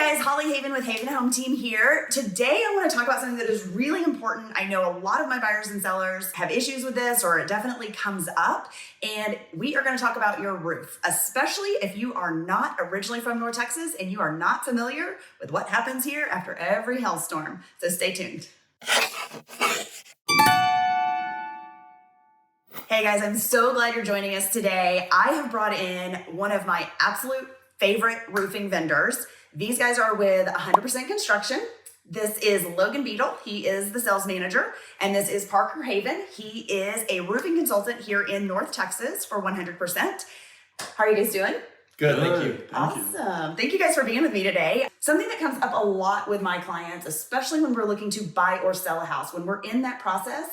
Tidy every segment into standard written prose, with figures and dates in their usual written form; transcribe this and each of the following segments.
Hey guys, Holly Haven with Haven Home Team here. Today I want to talk about something that is really important. I know a lot of my buyers and sellers have issues with this, or it definitely comes up, and we are going to talk about your roof, especially if you are not originally from North Texas and you are not familiar with what happens here after every hailstorm. So stay tuned. Hey guys, I'm so glad you're joining us today. I have brought in one of my absolute favorite roofing vendors. These guys are with 100% Construction. This is Logan Beadle. He is the sales manager. And this is Parker Haven. He is a roofing consultant here in North Texas for 100%. How are you guys doing? Good, thank you. Awesome. Thank you guys for being with me today. Something that comes up a lot with my clients, especially when we're looking to buy or sell a house, when we're in that process,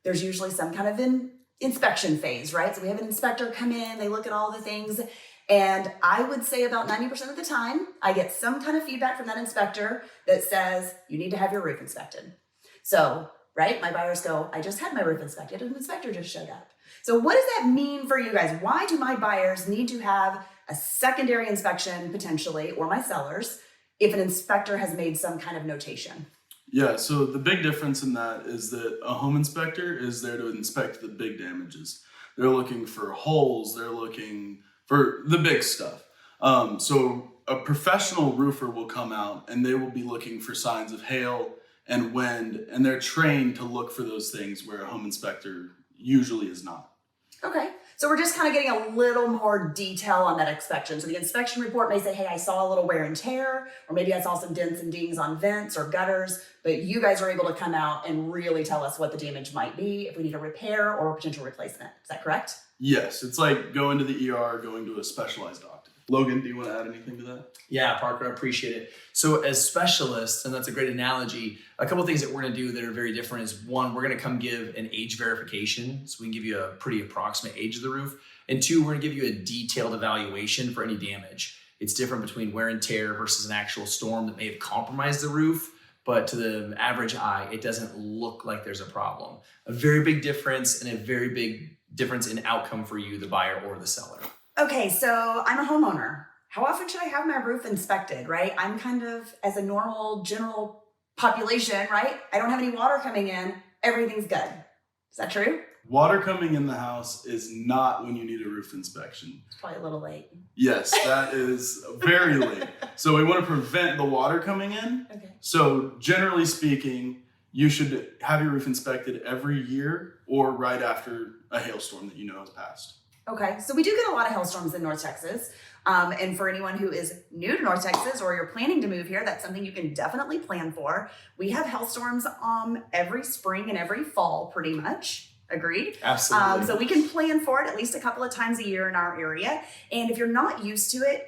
there's usually some kind of an inspection phase, right? So we have an inspector come in, they look at all the things. And I would say about 90% of the time, I get some kind of feedback from that inspector that says, you need to have your roof inspected. So, right, my buyers go, I just had my roof inspected and the inspector just showed up. So what does that mean for you guys? Why do my buyers need to have a secondary inspection potentially, or my sellers, if an inspector has made some kind of notation? Yeah, so the big difference in that is that a home inspector is there to inspect the big damages. They're looking for holes, they're looking for the big stuff. So a professional roofer will come out and they will be looking for signs of hail and wind, and they're trained to look for those things where a home inspector usually is not. Okay, so we're just kind of getting a little more detail on that inspection. So the inspection report may say, hey, I saw a little wear and tear, or maybe I saw some dents and dings on vents or gutters, but you guys are able to come out and really tell us what the damage might be, if we need a repair or a potential replacement. Is that correct? Yes, it's like going to the ER, going to a specialized doctor. Logan, do you want to add anything to that? Yeah, Parker, I appreciate it. So as specialists, and that's a great analogy, a couple of things that we're going to do that are very different is one, we're going to come give an age verification. So we can give you a pretty approximate age of the roof. And two, we're going to give you a detailed evaluation for any damage. It's different between wear and tear versus an actual storm that may have compromised the roof. But to the average eye, it doesn't look like there's a problem. A very big difference and a very big difference in outcome for you, the buyer or the seller. Okay, so I'm a homeowner. How often should I have my roof inspected, right? I'm kind of, as a normal general population, right? I don't have any water coming in. Everything's good. Is that true? Water coming in the house is not when you need a roof inspection. It's probably a little late. Yes, that is very late. So we want to prevent the water coming in. Okay. So generally speaking, you should have your roof inspected every year or right after a hailstorm that you know has passed. Okay, so we do get a lot of hailstorms in North Texas. And for anyone who is new to North Texas or you're planning to move here, that's something you can definitely plan for. We have hailstorms every spring and every fall pretty much. Agreed? Absolutely. So we can plan for it at least a couple of times a year in our area. And if you're not used to it,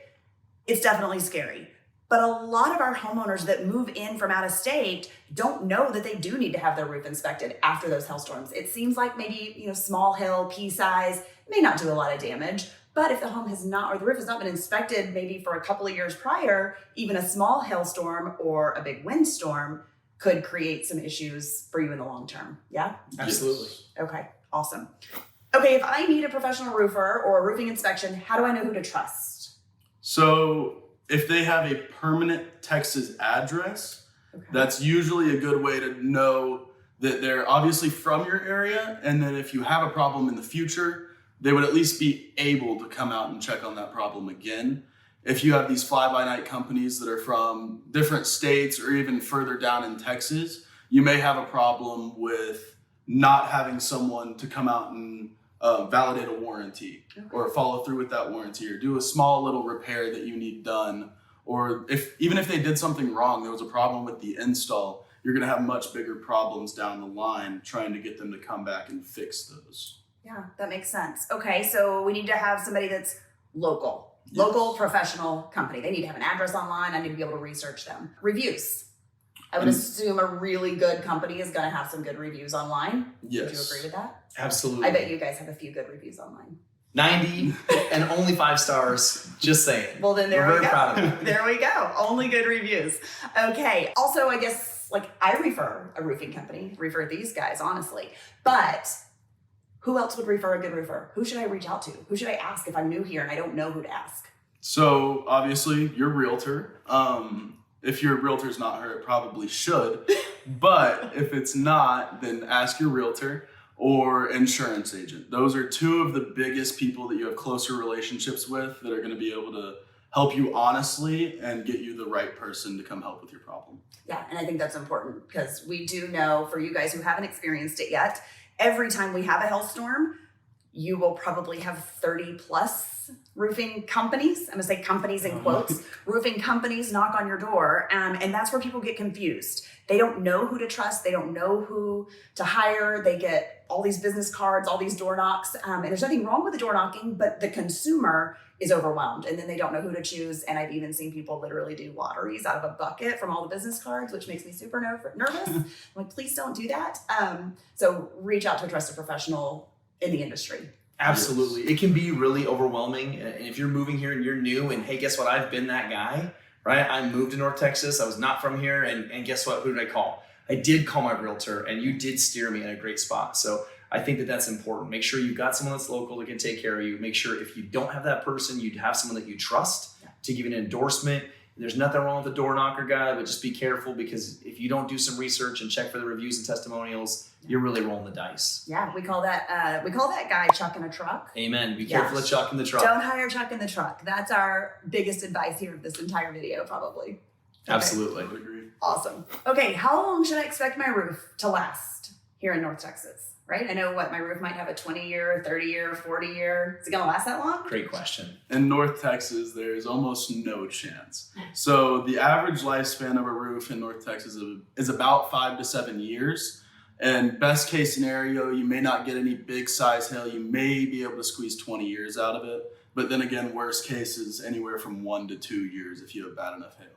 it's definitely scary. But a lot of our homeowners that move in from out of state don't know that they do need to have their roof inspected after those hailstorms. It seems like maybe, small hail, pea size, may not do a lot of damage. But if the home has not, or the roof has not been inspected maybe for a couple of years prior, even a small hailstorm or a big windstorm could create some issues for you in the long term. Yeah? Absolutely. Okay, awesome. Okay, if I need a professional roofer or a roofing inspection, how do I know who to trust? So if they have a permanent Texas address, that's usually a good way to know that they're obviously from your area, and then if you have a problem in the future, they would at least be able to come out and check on that problem again. If you have these fly-by-night companies that are from different states or even further down in Texas, you may have a problem with not having someone to come out and validate a warranty or follow through with that warranty or do a small little repair that you need done. Or even if they did something wrong, there was a problem with the install, you're going to have much bigger problems down the line trying to get them to come back and fix those. Yeah, that makes sense. Okay, so we need to have somebody that's local. Local professional company. They need to have an address online. I need to be able to research them. Reviews. I would assume a really good company is going to have some good reviews online. Yes. Would you agree with that? Absolutely. I bet you guys have a few good reviews online. 90 and only 5 stars. Just saying. Well, then there We're we very go. proud of it. There we go. Only good reviews. Okay. Also, I guess I refer a roofing company, refer these guys, honestly. But who else would refer a good roofer? Who should I reach out to? Who should I ask if I'm new here and I don't know who to ask? So obviously your realtor. If your realtor's not her, it probably should. But if it's not, then ask your realtor or insurance agent. Those are two of the biggest people that you have closer relationships with that are going to be able to help you honestly and get you the right person to come help with your problem. Yeah, and I think that's important because we do know, for you guys who haven't experienced it yet, every time we have a hailstorm, you will probably have 30 plus roofing companies. I'm gonna say companies in quotes, roofing companies knock on your door. And that's where people get confused. They don't know who to trust. They don't know who to hire. They get all these business cards, all these door knocks. And there's nothing wrong with the door knocking, but the consumer is overwhelmed and then they don't know who to choose. And I've even seen people literally do lotteries out of a bucket from all the business cards, which makes me super nervous. I'm like, please don't do that. So reach out to a trusted professional in the industry. Absolutely. It can be really overwhelming. And if you're moving here and you're new and hey, guess what? I've been that guy, right? I moved to North Texas. I was not from here. And guess what? Who did I call? I did call my realtor and you did steer me in a great spot. So I think that that's important. Make sure you've got someone that's local that can take care of you. Make sure if you don't have that person, you have someone that you trust to give you an endorsement. There's nothing wrong with the door knocker guy, but just be careful because if you don't do some research and check for the reviews and testimonials, you're really rolling the dice. Yeah, we call that guy Chuck in a truck. Amen. Be careful of Chuck in the truck. Don't hire Chuck in the truck. That's our biggest advice here of this entire video, probably. Okay. Absolutely. I would agree. Awesome. Okay, how long should I expect my roof to last here in North Texas? Right? I know my roof might have a 20-year, 30-year, 40-year. Is it going to last that long? Great question. In North Texas, there is almost no chance. So the average lifespan of a roof in North Texas is about 5 to 7 years. And best case scenario, you may not get any big size hail. You may be able to squeeze 20 years out of it. But then again, worst case is anywhere from 1 to 2 years if you have bad enough hail.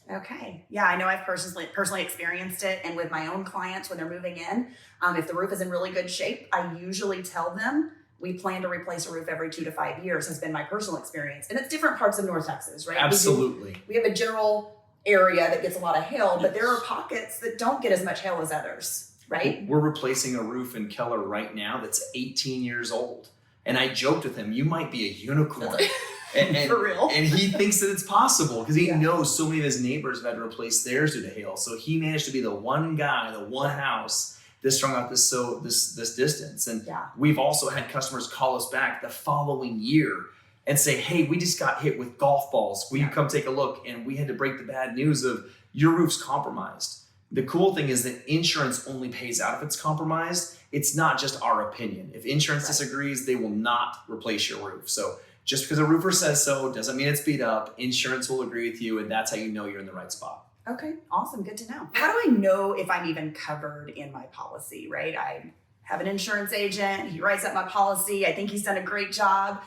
Okay. Yeah, I know I've personally experienced it. And with my own clients, when they're moving in, if the roof is in really good shape, I usually tell them we plan to replace a roof every 2 to 5 years has been my personal experience. And it's different parts of North Texas, right? Absolutely. We have a general area that gets a lot of hail, but there are pockets that don't get as much hail as others, right? We're replacing a roof in Keller right now that's 18 years old. And I joked with him, you might be a unicorn. And for real. And he thinks that it's possible because he knows so many of his neighbors have had to replace theirs due to hail. So he managed to be the one guy, the one house that strung out this distance. And we've also had customers call us back the following year and say, hey, we just got hit with golf balls. Will you come take a look? And we had to break the bad news of your roof's compromised. The cool thing is that insurance only pays out if it's compromised. It's not just our opinion. If insurance disagrees, they will not replace your roof. So just because a roofer says so doesn't mean it's beat up. Insurance will agree with you, and that's how you know you're in the right spot. Okay, awesome. Good to know. How do I know if I'm even covered in my policy, right? I have an insurance agent. He writes up my policy. I think he's done a great job.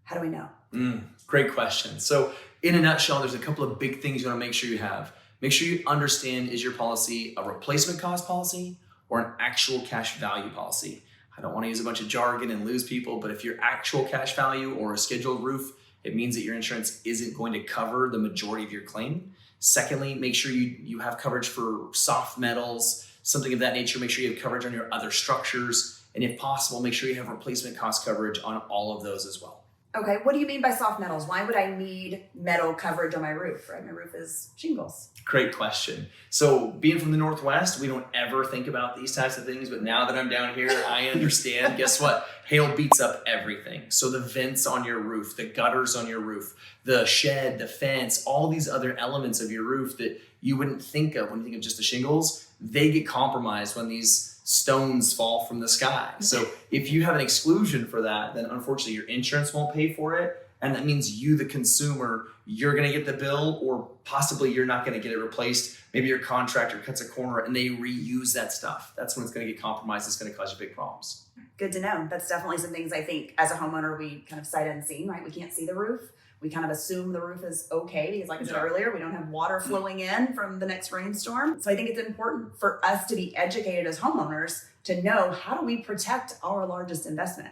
How do I know? Great question. So in a nutshell, there's a couple of big things you want to make sure you have. Make sure you understand, is your policy a replacement cost policy or an actual cash value policy? I don't want to use a bunch of jargon and lose people, but if you're actual cash value or a scheduled roof, it means that your insurance isn't going to cover the majority of your claim. Secondly, make sure you have coverage for soft metals, something of that nature. Make sure you have coverage on your other structures. And if possible, make sure you have replacement cost coverage on all of those as well. Okay, what do you mean by soft metals? Why would I need metal coverage on my roof, right? My roof is shingles. Great question. So being from the Northwest, we don't ever think about these types of things, but now that I'm down here, I understand. Guess what? Hail beats up everything. So the vents on your roof, the gutters on your roof, the shed, the fence, all these other elements of your roof that you wouldn't think of when you think of just the shingles, they get compromised when these stones fall from the sky. So if you have an exclusion for that, then unfortunately your insurance won't pay for it. And that means you, the consumer, you're going to get the bill, or possibly you're not going to get it replaced. Maybe your contractor cuts a corner and they reuse that stuff. That's when it's going to get compromised. It's going to cause you big problems. Good to know. That's definitely some things I think as a homeowner, we kind of sight unseen, right? We can't see the roof. We kind of assume the roof is okay because, like I said earlier, we don't have water flowing in from the next rainstorm. So I think it's important for us to be educated as homeowners to know, how do we protect our largest investment?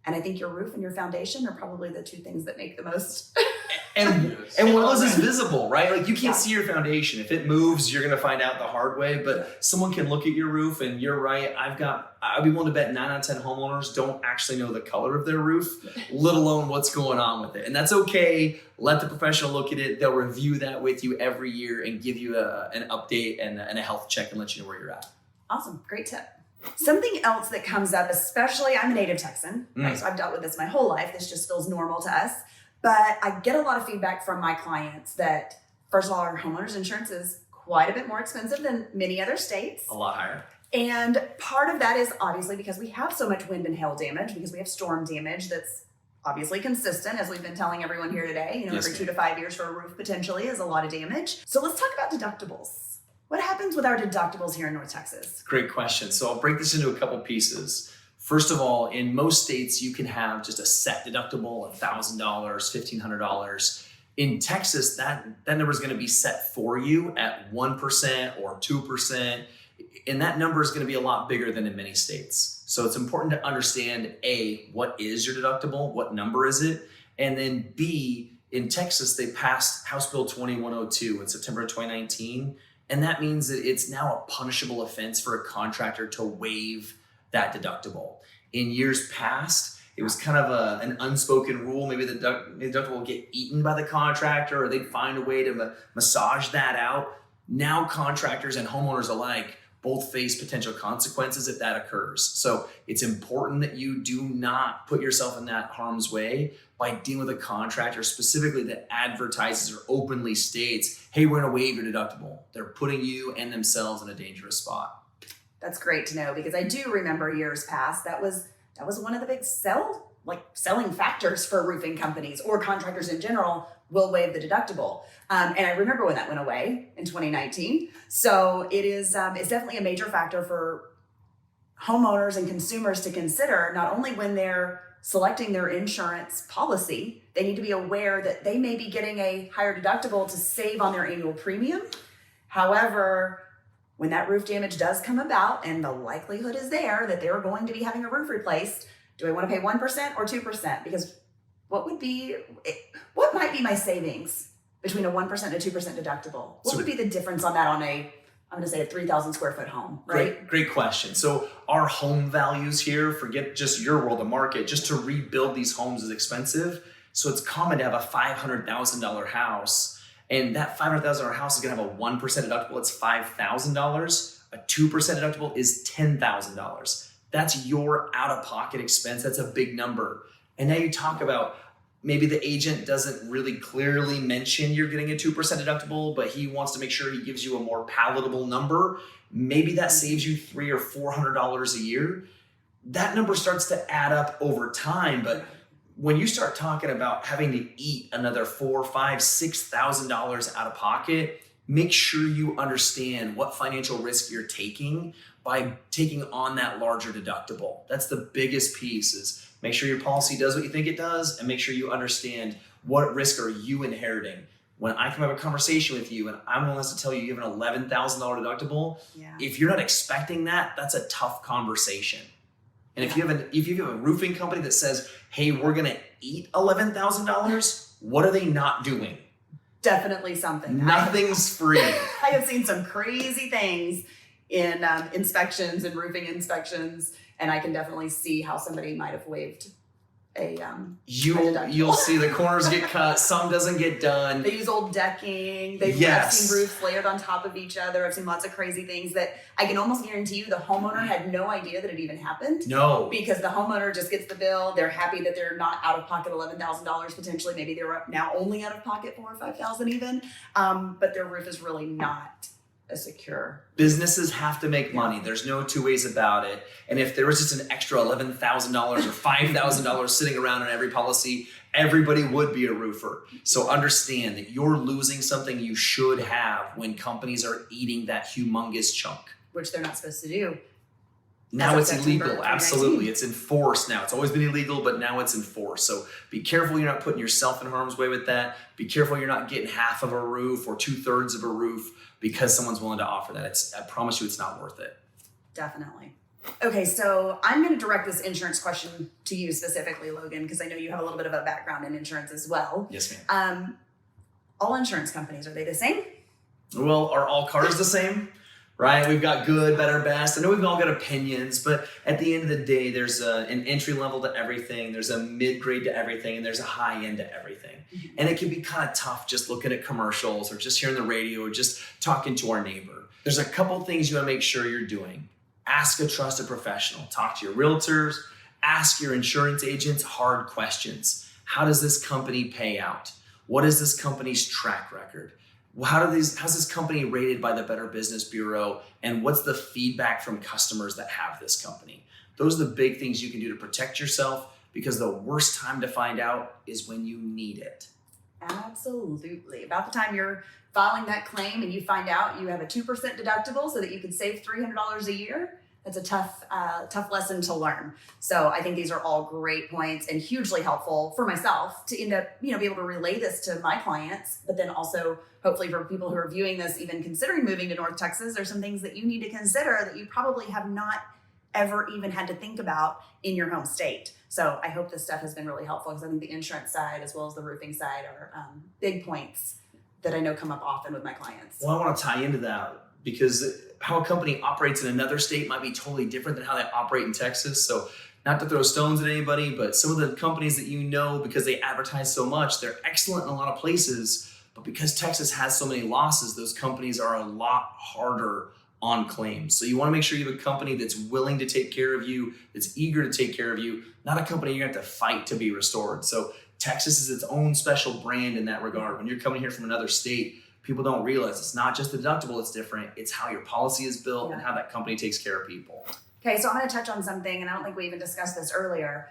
And I think your roof and your foundation are probably the two things that make the most And Yes. and one of those is visible, right? Like you can't Yeah. see your foundation. If it moves, you're gonna find out the hard way. But someone can look at your roof, and you're right. I'd be willing to bet 9 out of 10 homeowners don't actually know the color of their roof, let alone what's going on with it. And that's okay. Let the professional look at it. They'll review that with you every year and give you an update and a health check and let you know where you're at. Awesome. Great tip. Something else that comes up, especially I'm a native Texan, right? So I've dealt with this my whole life. This just feels normal to us. But I get a lot of feedback from my clients that, first of all, our homeowners insurance is quite a bit more expensive than many other states. A lot higher. And part of that is obviously because we have so much wind and hail damage, because we have storm damage that's obviously consistent, as we've been telling everyone here today. You know, Yes, every ma'am. 2 to 5 years for a roof potentially is a lot of damage. So let's talk about deductibles. What happens with our deductibles here in North Texas? Great question. So I'll break this into a couple pieces. First of all, in most states, you can have just a set deductible, $1,000, $1,500. In Texas, that number is going to be set for you at 1% or 2%. And that number is going to be a lot bigger than in many states. So it's important to understand, A, what is your deductible? What number is it? And then B, in Texas, they passed House Bill 2102 in September of 2019. And that means that it's now a punishable offense for a contractor to waive that deductible. In years past, it was kind of an unspoken rule. Maybe the deductible will get eaten by the contractor, or they'd find a way to massage that out. Now contractors and homeowners alike both face potential consequences if that occurs. So it's important that you do not put yourself in that harm's way by dealing with a contractor specifically that advertises or openly states, hey, we're gonna waive your deductible. They're putting you and themselves in a dangerous spot. That's great to know, because I do remember years past that was one of the big selling factors for roofing companies or contractors in general. Will waive the deductible, and I remember when that went away in 2019. So it is it's definitely a major factor for homeowners and consumers to consider, not only when they're selecting their insurance policy. They need to be aware that they may be getting a higher deductible to save on their annual premium. However, when that roof damage does come about and the likelihood is there that they're going to be having a roof replaced, do I want to pay 1% or 2%? Because what might be my savings between a 1% and a 2% deductible? What would be the difference on that on I'm going to say a 3,000 square foot home, right? Great question. So our home values here, forget just your world of market, just to rebuild these homes is expensive. So it's common to have a $500,000 house, and that $500,000 house is going to have a 1% deductible. It's $5,000. A 2% deductible is $10,000. That's your out-of-pocket expense. That's a big number. And now you talk about maybe the agent doesn't really clearly mention you're getting a 2% deductible, but he wants to make sure he gives you a more palatable number. Maybe that saves you $300 or $400 a year. That number starts to add up over time. But when you start talking about having to eat another $4,000, $5,000, $6,000 out of pocket, make sure you understand what financial risk you're taking by taking on that larger deductible. That's the biggest piece, is make sure your policy does what you think it does, and make sure you understand what risk are you inheriting. When I come have a conversation with you and I'm willing to tell you you have an $11,000 deductible, if you're not expecting that, that's a tough conversation. And if you have a roofing company that says, hey, we're gonna eat $11,000, what are they not doing? Definitely something. Nothing's free. I have seen some crazy things in inspections and roofing inspections, and I can definitely see how somebody might have waived a You'll see the corners get cut, some doesn't get done. They use old decking. I've seen roofs layered on top of each other. I've seen lots of crazy things that I can almost guarantee you the homeowner had no idea that it even happened. No. Because the homeowner just gets the bill. They're happy that they're not out of pocket $11,000 potentially. Maybe they're now only out of pocket $4,000 or $5,000 even. But their roof is really not a secure. Businesses have to make money. There's no two ways about it. And if there was just an extra $11,000 or $5,000 sitting around in every policy, everybody would be a roofer. So understand that you're losing something you should have when companies are eating that humongous chunk. Which they're not supposed to do. Now it's September illegal. 2019. Absolutely. It's enforced now. It's always been illegal, but now it's enforced. So be careful you're not putting yourself in harm's way with that. Be careful you're not getting half of a roof or 2/3 of a roof because someone's willing to offer that. I promise you it's not worth it. Definitely. Okay, so I'm going to direct this insurance question to you specifically, Logan, because I know you have a little bit of a background in insurance as well. Yes, ma'am. All insurance companies, are they the same? Well, are all cars the same? Right? We've got good, better, best. I know we've all got opinions, but at the end of the day, there's an entry level to everything. There's a mid-grade to everything, and there's a high end to everything. Mm-hmm. And it can be kind of tough just looking at commercials or just hearing the radio or just talking to our neighbor. There's a couple things you want to make sure you're doing. Ask a trusted professional. Talk to your realtors. Ask your insurance agents hard questions. How does this company pay out? What is this company's track record? How's this company rated by the Better Business Bureau? And what's the feedback from customers that have this company? Those are the big things you can do to protect yourself, because the worst time to find out is when you need it. Absolutely. About the time you're filing that claim and you find out you have a 2% deductible so that you can save $300 a year, that's a tough lesson to learn. So I think these are all great points and hugely helpful for myself to end up, be able to relay this to my clients, but then also hopefully for people who are viewing this, even considering moving to North Texas, there's some things that you need to consider that you probably have not ever even had to think about in your home state. So I hope this stuff has been really helpful, because I think the insurance side as well as the roofing side are big points that I know come up often with my clients. Well, I want to tie into that, because how a company operates in another state might be totally different than how they operate in Texas. So not to throw stones at anybody, but some of the companies that because they advertise so much, they're excellent in a lot of places. But because Texas has so many losses, those companies are a lot harder on claims. So you want to make sure you have a company that's willing to take care of you, that's eager to take care of you, not a company you're going to have to fight to be restored. So Texas is its own special brand in that regard. When you're coming here from another state, people don't realize it's not just the deductible that's different. It's how your policy is built and how that company takes care of people. Okay, so I'm going to touch on something, and I don't think we even discussed this earlier.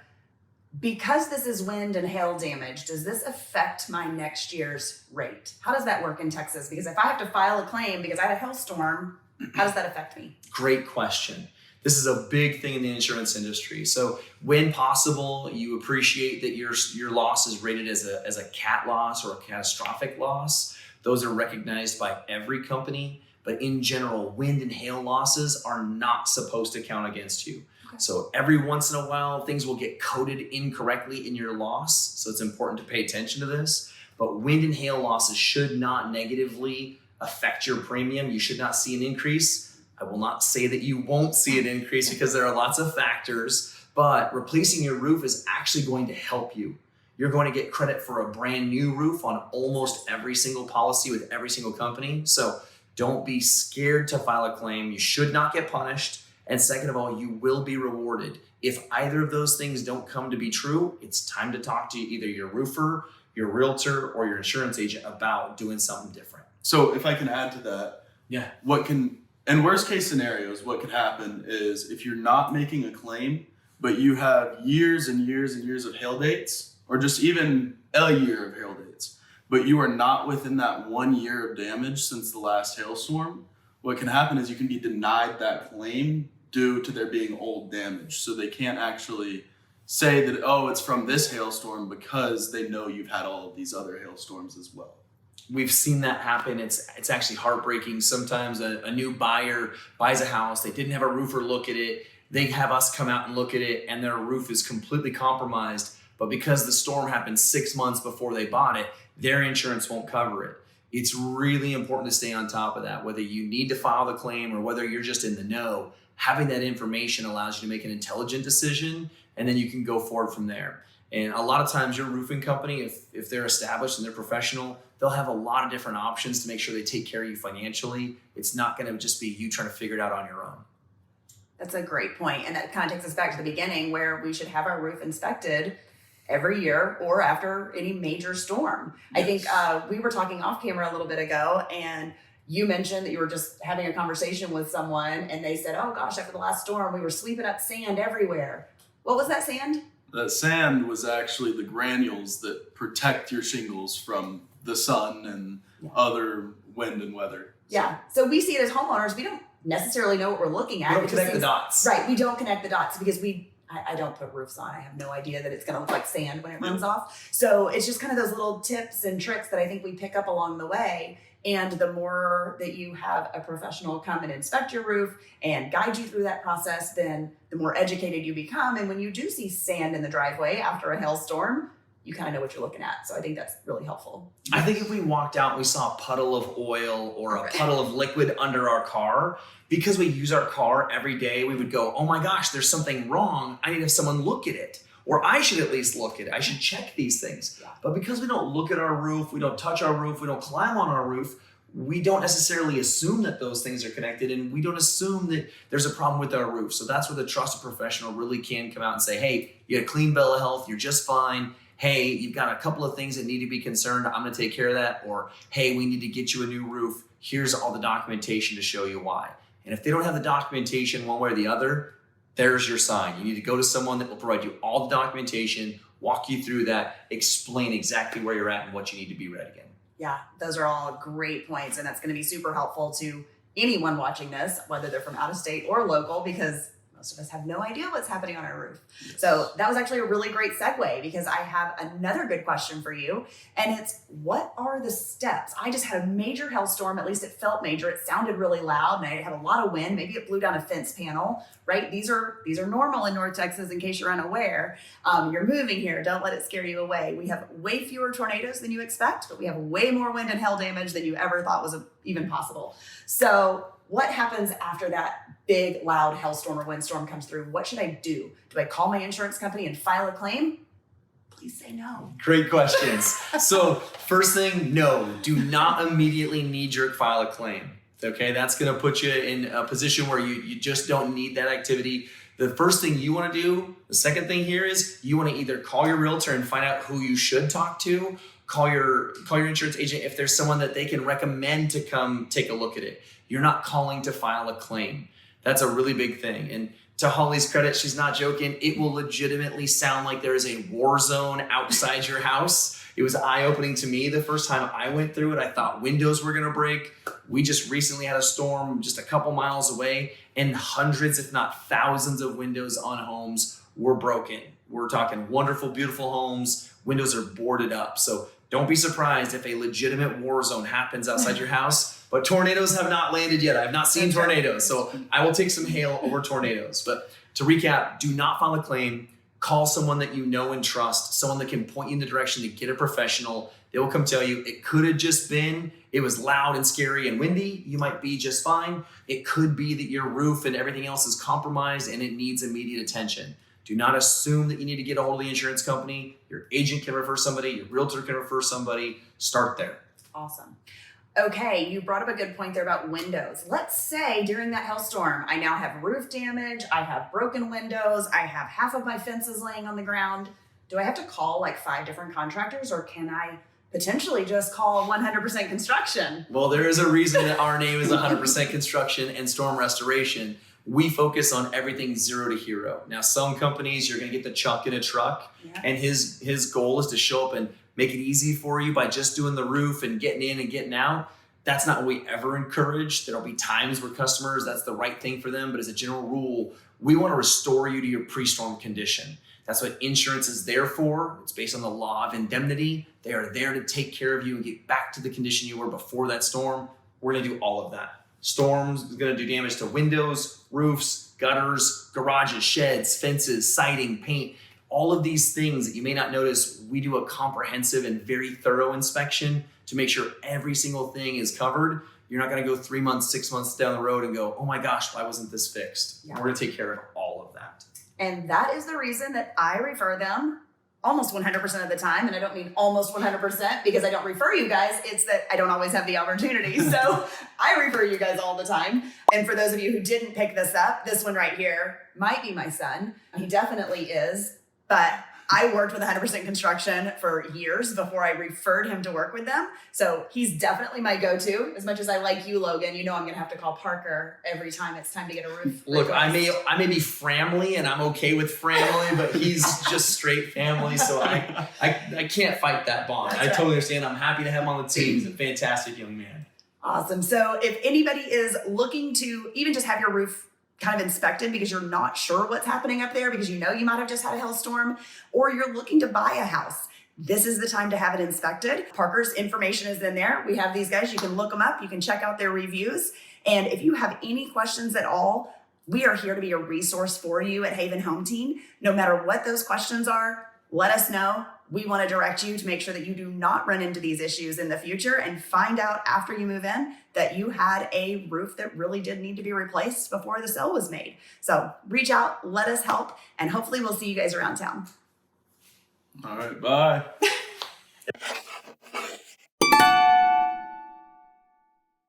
Because this is wind and hail damage, does this affect my next year's rate? How does that work in Texas? Because if I have to file a claim because I had a hailstorm, how does that affect me? Great question. This is a big thing in the insurance industry. So when possible, you appreciate that your loss is rated as a cat loss or a catastrophic loss. Those are recognized by every company. But in general, wind and hail losses are not supposed to count against you. Okay. So every once in a while, things will get coded incorrectly in your loss. So it's important to pay attention to this. But wind and hail losses should not negatively affect your premium. You should not see an increase. I will not say that you won't see an increase, because there are lots of factors, but replacing your roof is actually going to help you. You're going to get credit for a brand new roof on almost every single policy with every single company. So don't be scared to file a claim. You should not get punished. And second of all, you will be rewarded. If either of those things don't come to be true, it's time to talk to either your roofer, your realtor, or your insurance agent about doing something different. So if I can add to that, in worst case scenarios, what could happen is if you're not making a claim, but you have years and years and years of hail dates, or just even a year of hail dates, but you are not within that 1 year of damage since the last hailstorm, what can happen is you can be denied that claim due to there being old damage. So they can't actually say that, oh, it's from this hailstorm, because they know you've had all of these other hailstorms as well. We've seen that happen. It's actually heartbreaking. Sometimes a new buyer buys a house. They didn't have a roofer look at it. They have us come out and look at it, and their roof is completely compromised. But because the storm happened 6 months before they bought it, their insurance won't cover it. It's really important to stay on top of that. Whether you need to file the claim or whether you're just in the know, having that information allows you to make an intelligent decision, and then you can go forward from there. And a lot of times your roofing company, if they're established and they're professional, they'll have a lot of different options to make sure they take care of you financially. It's not going to just be you trying to figure it out on your own. That's a great point. And that kind of takes us back to the beginning, where we should have our roof inspected every year or after any major storm. Yes. I think we were talking off camera a little bit ago, and you mentioned that you were just having a conversation with someone and they said, oh gosh, after the last storm, we were sweeping up sand everywhere. What was that sand? That sand was actually the granules that protect your shingles from the sun and other wind and weather. Yeah. So we see it as homeowners. We don't necessarily know what we're looking at. We don't connect the dots. Right. We don't connect the dots because I don't put roofs on. I have no idea that it's going to look like sand when it runs off. So it's just kind of those little tips and tricks that I think we pick up along the way. And the more that you have a professional come and inspect your roof and guide you through that process, then the more educated you become. And when you do see sand in the driveway after a hailstorm, you kind of know what you're looking at. So I think that's really helpful. I think if we walked out and we saw a puddle of oil or a puddle of liquid under our car, because we use our car every day, we would go, oh my gosh, there's something wrong. I need to have someone look at it. Or I should at least look at it. I should check these things. Yeah. But because we don't look at our roof, we don't touch our roof, we don't climb on our roof, we don't necessarily assume that those things are connected, and we don't assume that there's a problem with our roof. So that's where the trusted professional really can come out and say, hey, you got a clean bill of health, you're just fine. Hey, you've got a couple of things that need to be concerned. I'm going to take care of that. Or, hey, we need to get you a new roof. Here's all the documentation to show you why. And if they don't have the documentation one way or the other, there's your sign. You need to go to someone that will provide you all the documentation, walk you through that, explain exactly where you're at and what you need to be ready again. Yeah, those are all great points. And that's going to be super helpful to anyone watching this, whether they're from out of state or local, because most of us have no idea what's happening on our roof. Yes. So that was actually a really great segue, because I have another good question for you. And it's, what are the steps? I just had a major hailstorm. At least it felt major. It sounded really loud, and I had a lot of wind. Maybe it blew down a fence panel, right? These are normal in North Texas, in case you're unaware. You're moving here. Don't let it scare you away. We have way fewer tornadoes than you expect, but we have way more wind and hail damage than you ever thought was even possible. So what happens after that big, loud hailstorm or windstorm comes through? What should I do? Do I call my insurance company and file a claim? Please say no. Great questions. So first thing, no, do not immediately knee-jerk file a claim. Okay, that's going to put you in a position where you just don't need that activity. The first thing you want to do, the second thing here is you want to either call your realtor and find out who you should talk to, call your insurance agent if there's someone that they can recommend to come take a look at it. You're not calling to file a claim. That's a really big thing. And to Holly's credit, she's not joking. It will legitimately sound like there is a war zone outside your house. It was eye-opening to me the first time I went through it. I thought windows were going to break. We just recently had a storm just a couple miles away, and hundreds, if not thousands, of windows on homes were broken. We're talking wonderful, beautiful homes. Windows are boarded up. So don't be surprised if a legitimate war zone happens outside your house. But tornadoes have not landed yet. I've not seen tornadoes. So I will take some hail over tornadoes. But to recap, do not file a claim. Call someone that you know and trust, someone that can point you in the direction to get a professional. They will come tell you it could have just been, it was loud and scary and windy. You might be just fine. It could be that your roof and everything else is compromised and it needs immediate attention. Do not assume that you need to get a hold of the insurance company. Your agent can refer somebody, your realtor can refer somebody. Start there. Awesome. Okay, you brought up a good point there about windows. Let's say during that hailstorm, I now have roof damage, I have broken windows, I have half of my fences laying on the ground. Do I have to call like 5 different contractors, or can I potentially just call 100% construction? Well, there is a reason that our name is 100% construction and storm restoration. We focus on everything 0 to hero. Now, some companies, you're going to get the Chuck in a truck, and his goal is to show up and make it easy for you by just doing the roof and getting in and getting out. That's not what we ever encourage. There'll be times where customers, that's the right thing for them. But as a general rule, we want to restore you to your pre-storm condition. That's what insurance is there for. It's based on the law of indemnity. They are there to take care of you and get back to the condition you were before that storm. We're going to do all of that. Storms is going to do damage to windows, roofs, gutters, garages, sheds, fences, siding, paint. All of these things that you may not notice, we do a comprehensive and very thorough inspection to make sure every single thing is covered. You're not going to go 3 months, 6 months down the road and go, oh my gosh, why wasn't this fixed? Yeah. We're going to take care of all of that. And that is the reason that I refer them almost 100% of the time. And I don't mean almost 100% because I don't refer you guys. It's that I don't always have the opportunity. So I refer you guys all the time. And for those of you who didn't pick this up, this one right here might be my son. He definitely is. But I worked with 100% construction for years before I referred him to work with them. So he's definitely my go-to. As much as I like you, Logan, you know I'm going to have to call Parker every time it's time to get a roof. Look, I may be family and I'm okay with family, but he's just straight family. So I can't fight that bond. That's I right. totally understand. I'm happy to have him on the team. He's a fantastic young man. Awesome. So if anybody is looking to even just have your roof kind of inspected because you're not sure what's happening up there, because you know you might have just had a hailstorm, or you're looking to buy a house, this is the time to have it inspected. Parker's information is in there. We have these guys. You can look them up. You can check out their reviews. And if you have any questions at all, we are here to be a resource for you at Haven Home Team. No matter what those questions are, let us know. We want to direct you to make sure that you do not run into these issues in the future and find out after you move in that you had a roof that really did need to be replaced before the sale was made. So reach out, let us help, and hopefully we'll see you guys around town. All right, bye.